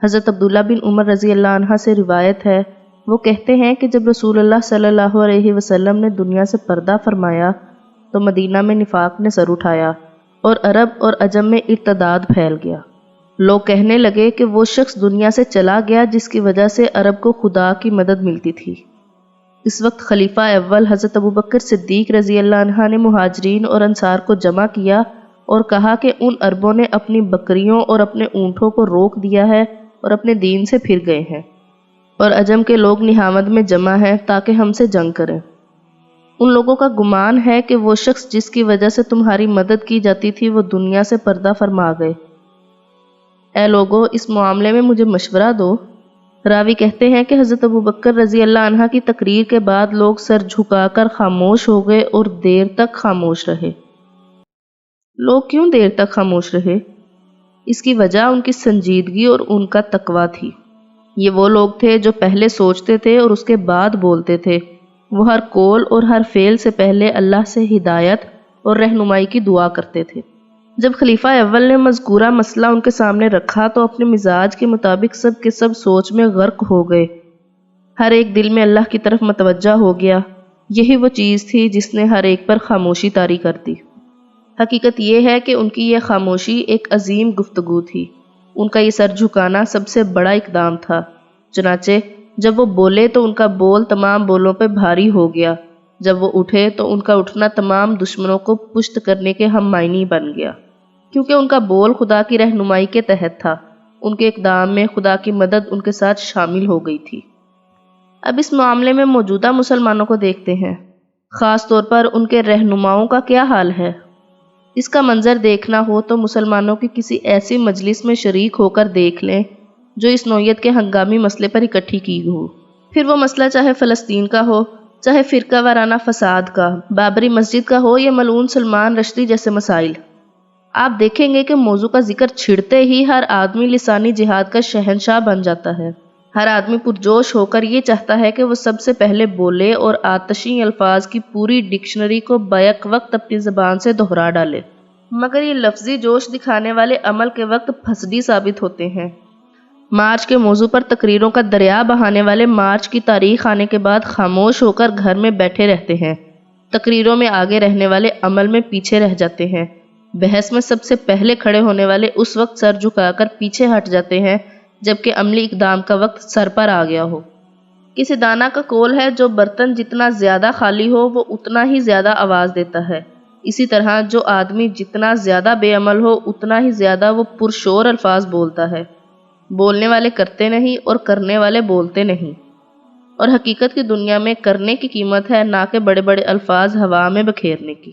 حضرت عبداللہ بن عمر رضی اللہ عنہ سے روایت ہے، وہ کہتے ہیں کہ جب رسول اللہ صلی اللہ علیہ وسلم نے دنیا سے پردہ فرمایا تو مدینہ میں نفاق نے سر اٹھایا اور عرب اور عجم میں ارتداد پھیل گیا۔ لوگ کہنے لگے کہ وہ شخص دنیا سے چلا گیا جس کی وجہ سے عرب کو خدا کی مدد ملتی تھی۔ اس وقت خلیفہ اول حضرت ابوبکر صدیق رضی اللہ عنہ نے مہاجرین اور انصار کو جمع کیا اور کہا کہ ان عربوں نے اپنی بکریوں اور اپنے اونٹوں کو روک دیا ہے اور اپنے دین سے پھر گئے ہیں، اور عجم کے لوگ نہامد میں جمع ہیں تاکہ ہم سے جنگ کریں۔ ان لوگوں کا گمان ہے کہ وہ شخص جس کی وجہ سے تمہاری مدد کی جاتی تھی وہ دنیا سے پردہ فرما گئے۔ اے لوگو، اس معاملے میں مجھے مشورہ دو۔ راوی کہتے ہیں کہ حضرت ابوبکر رضی اللہ عنہ کی تقریر کے بعد لوگ سر جھکا کر خاموش ہو گئے اور دیر تک خاموش رہے۔ لوگ کیوں دیر تک خاموش رہے؟ اس کی وجہ ان کی سنجیدگی اور ان کا تقویٰ تھی۔ یہ وہ لوگ تھے جو پہلے سوچتے تھے اور اس کے بعد بولتے تھے۔ وہ ہر قول اور ہر فعل سے پہلے اللہ سے ہدایت اور رہنمائی کی دعا کرتے تھے۔ جب خلیفہ اول نے مذکورہ مسئلہ ان کے سامنے رکھا تو اپنے مزاج کے مطابق سب کے سب سوچ میں غرق ہو گئے۔ ہر ایک دل میں اللہ کی طرف متوجہ ہو گیا۔ یہی وہ چیز تھی جس نے ہر ایک پر خاموشی طاری کر دی۔ حقیقت یہ ہے کہ ان کی یہ خاموشی ایک عظیم گفتگو تھی۔ ان کا یہ سر جھکانا سب سے بڑا اقدام تھا۔ چنانچہ جب وہ بولے تو ان کا بول تمام بولوں پہ بھاری ہو گیا۔ جب وہ اٹھے تو ان کا اٹھنا تمام دشمنوں کو پشت کرنے کے ہم معنی بن گیا، کیونکہ ان کا بول خدا کی رہنمائی کے تحت تھا۔ ان کے اقدام میں خدا کی مدد ان کے ساتھ شامل ہو گئی تھی۔ اب اس معاملے میں موجودہ مسلمانوں کو دیکھتے ہیں، خاص طور پر ان کے رہنماؤں کا کیا حال ہے۔ اس کا منظر دیکھنا ہو تو مسلمانوں کی کسی ایسی مجلس میں شریک ہو کر دیکھ لیں جو اس نوعیت کے ہنگامی مسئلے پر اکٹھی کی ہو، پھر وہ مسئلہ چاہے فلسطین کا ہو، چاہے فرقہ وارانہ فساد کا، بابری مسجد کا ہو یا ملعون سلمان رشدی جیسے مسائل۔ آپ دیکھیں گے کہ موضوع کا ذکر چھڑتے ہی ہر آدمی لسانی جہاد کا شہنشاہ بن جاتا ہے۔ ہر آدمی پرجوش ہو کر یہ چاہتا ہے کہ وہ سب سے پہلے بولے اور آتشی الفاظ کی پوری ڈکشنری کو بیک وقت اپنی زبان سے دہرا ڈالے، مگر یہ لفظی جوش دکھانے والے عمل کے وقت پھسڑی ثابت ہوتے ہیں۔ مارچ کے موضوع پر تقریروں کا دریا بہانے والے مارچ کی تاریخ آنے کے بعد خاموش ہو کر گھر میں بیٹھے رہتے ہیں۔ تقریروں میں آگے رہنے والے عمل میں پیچھے رہ جاتے ہیں۔ بحث میں سب سے پہلے کھڑے ہونے والے اس وقت سر جھکا کر پیچھے ہٹ جاتے ہیں جبکہ عملی اقدام کا وقت سر پر آ گیا ہو۔ کسی دانا کا قول ہے، جو برتن جتنا زیادہ خالی ہو وہ اتنا ہی زیادہ آواز دیتا ہے۔ اسی طرح جو آدمی جتنا زیادہ بے عمل ہو اتنا ہی زیادہ وہ پرشور الفاظ بولتا ہے۔ بولنے والے کرتے نہیں اور کرنے والے بولتے نہیں، اور حقیقت کی دنیا میں کرنے کی قیمت ہے، نہ کہ بڑے بڑے الفاظ ہوا میں بکھیرنے کی۔